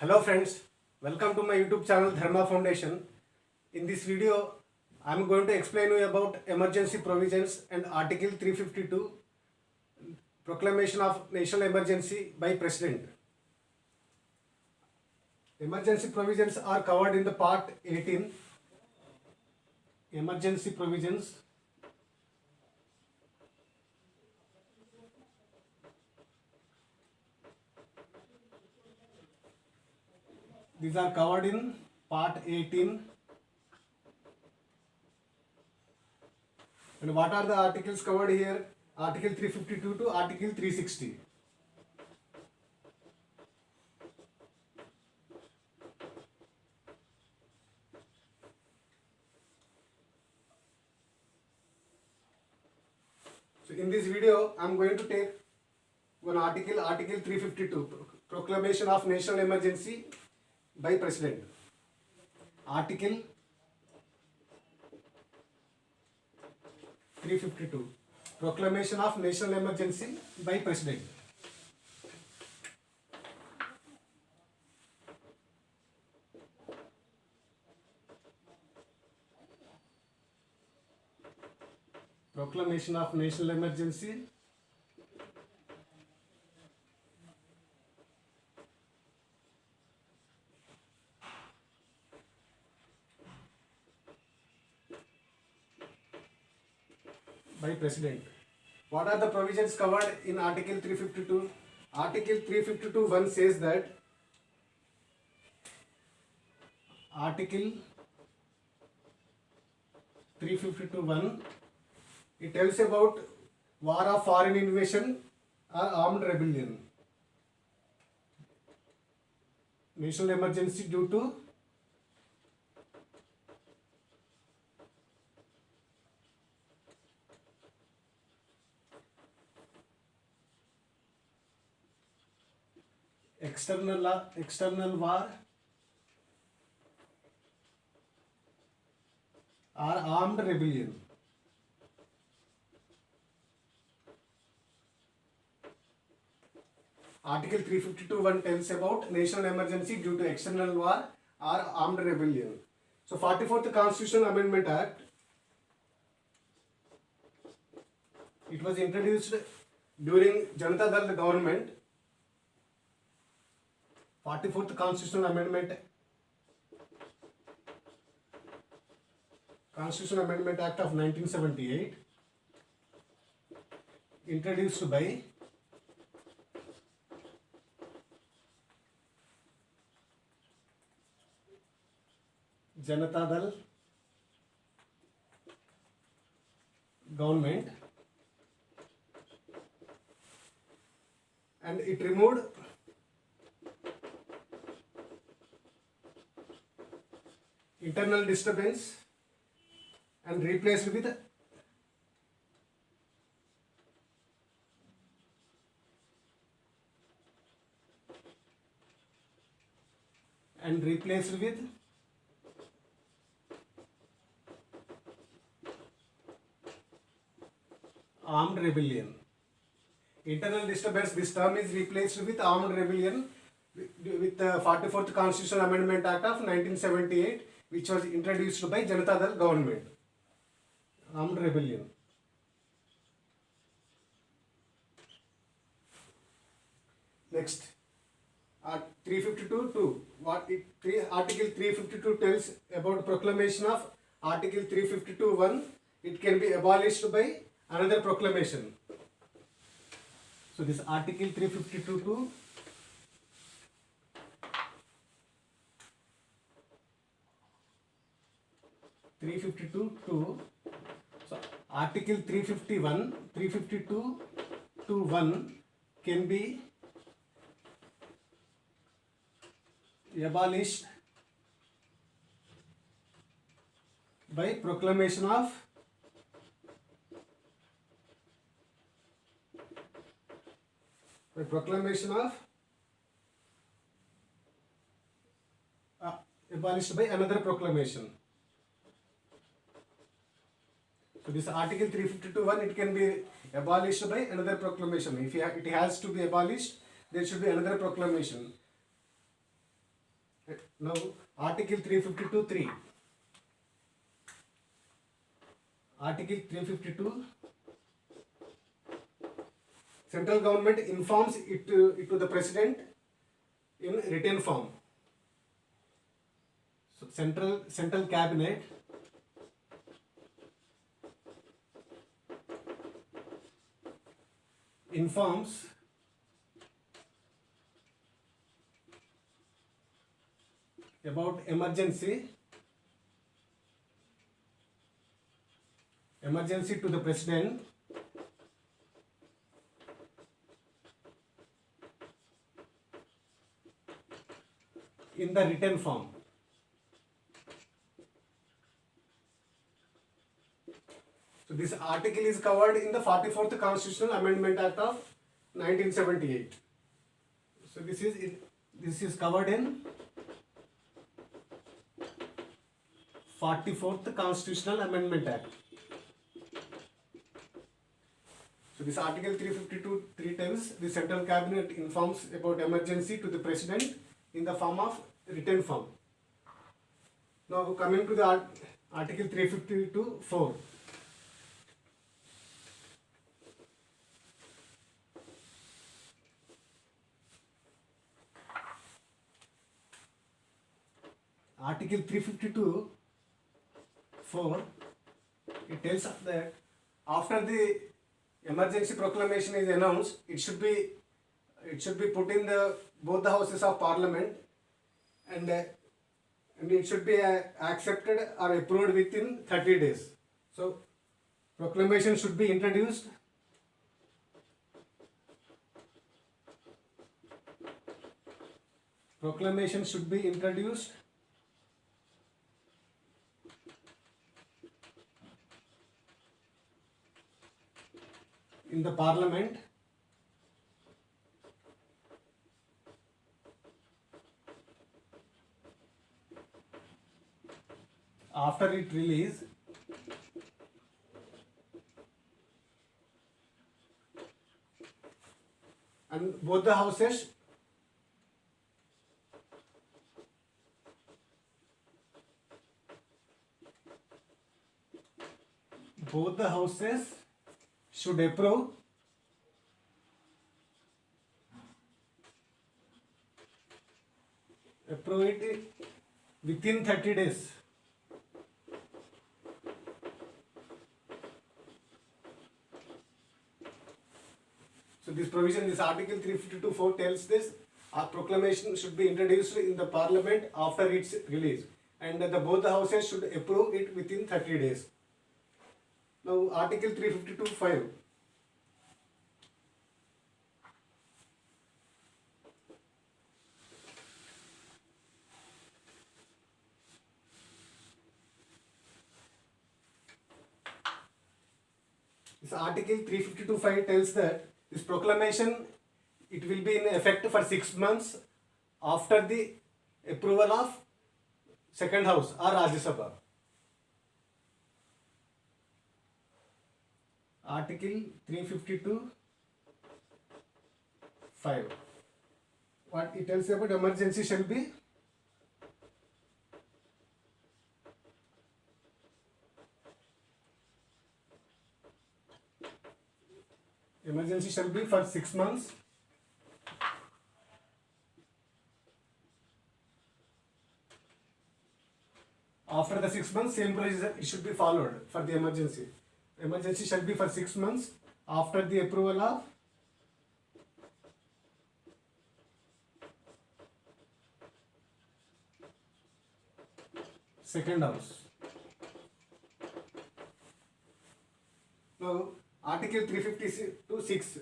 Hello friends, welcome to my YouTube channel Dharma Foundation. In this video, I am going to explain you about emergency provisions and Article 352, proclamation of national emergency by President. Emergency provisions are covered in the Part 18. Emergency provisions. These are covered in Part 18. And what are the articles covered here? Article 352 to Article 360. So in this video, I am going to take one article, Article 352, Proclamation of National Emergency by President. Article 352, Proclamation of National Emergency by President. Proclamation of National Emergency by President. What are the provisions covered in Article 352? Article 352(1) says that Article 352(1) it tells about war of foreign invasion or armed rebellion. National emergency due to external war or armed rebellion. Article 352(1) tells about national emergency due to external war or armed rebellion. So 44th Constitutional Amendment Act, it was introduced during Janata Dal government. 44th Constitutional Amendment Act of 1978, introduced by Janata Dal government, and it removed internal disturbance and replaced with armed rebellion. Internal disturbance, this term is replaced with armed rebellion with the 44th Constitutional Amendment Act of 1978, which was introduced by Janata Dal government. Armed rebellion. Next, Article 352 tells about proclamation of Article 352(1). It can be abolished by another proclamation. So this Article 352(2). So Article 352(1) can be abolished by proclamation of abolished by another proclamation. So this Article 352(1), it can be abolished by another proclamation. If it has to be abolished, there should be another proclamation. Now, Article 352.3. Article 352. Central government informs it to the President in written form. So, Central Cabinet informs about emergency to the President in the written form. So this article is covered in the 44th Constitutional Amendment Act of 1978. So this is covered in 44th Constitutional Amendment Act. So this Article 352 tells the Central Cabinet informs about emergency to the President in the form of written form. Now coming to the Article 352.4. Article 352.4, it tells us that after the emergency proclamation is announced, it should be put in both the houses of Parliament, and it should be accepted or approved within 30 days. So proclamation should be introduced in the Parliament after it release, and both the houses should approve it within 30 days. So this provision, this Article 352.4 tells this proclamation should be introduced in the Parliament after its release, and both the houses should approve it within 30 days. Now Article 352.5. This Article 352.5 tells that this proclamation, it will be in effect for 6 months after the approval of second house or Rajya Sabha. Article 352.5. What it tells about emergency shall be for 6 months after the 6 months, same procedure it should be followed for the emergency. Emergency shall be for 6 months after the approval of second house. Now Article 352.6.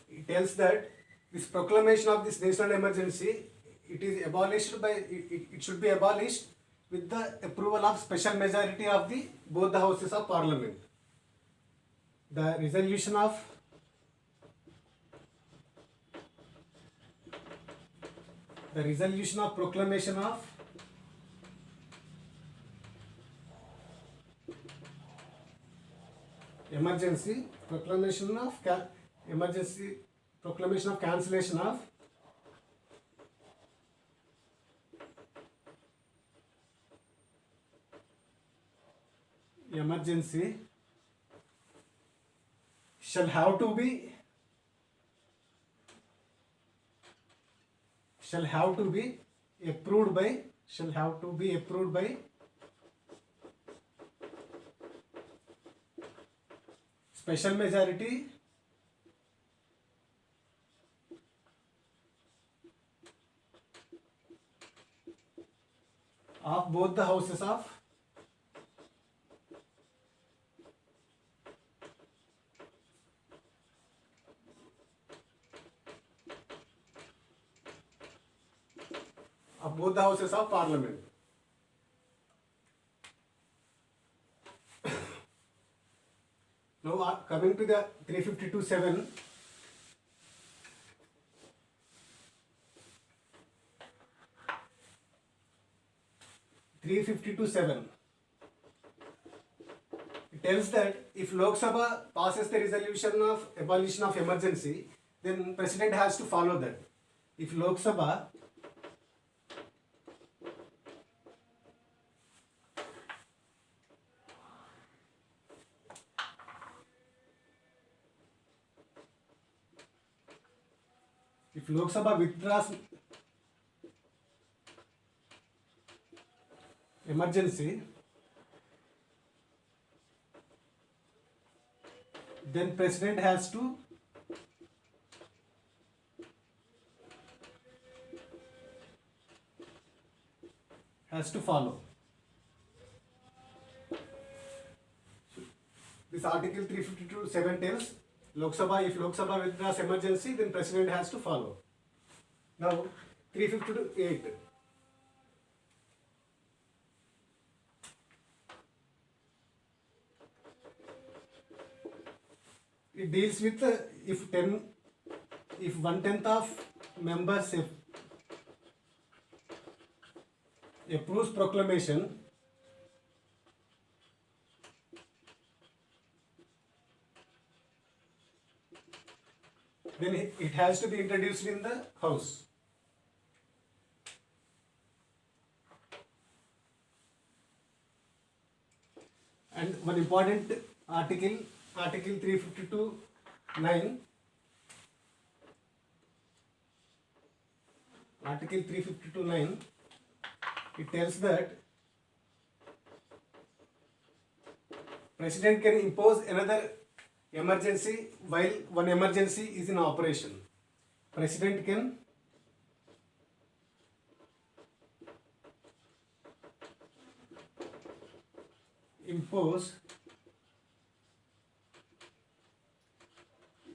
It tells that this proclamation of this national emergency, it should be abolished with the approval of special majority of both the houses of Parliament. The resolution of The resolution of proclamation of emergency, proclamation of emergency, proclamation of cancellation of emergency shall have to be approved by special majority of both the houses of parliament. Now coming to the 352(7). It tells that if Lok Sabha passes the resolution of abolition of emergency, then President has to follow that. If Lok Sabha withdraws emergency, then President has to follow. This article 352(7) tells if Lok Sabha withdraws emergency, then President has to follow. Now 352(8). It deals with if 1/10 of members approves proclamation, then it has to be introduced in the House. And one important article 352(9). Article 352(9), it tells that President can impose another emergency while one emergency is in operation. President can impose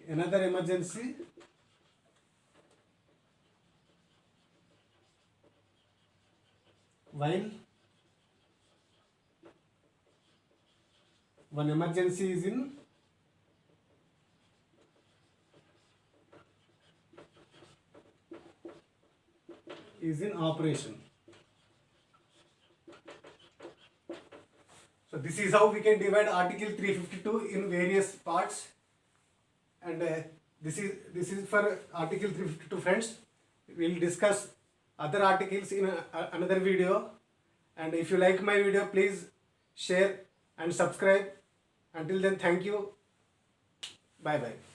another emergency while one emergency is in operation. So this is how we can divide Article 352 in various parts, and this is for Article 352, friends. We will discuss other articles in another video, and if you like my video, please share and subscribe. Until then, thank you. Bye bye.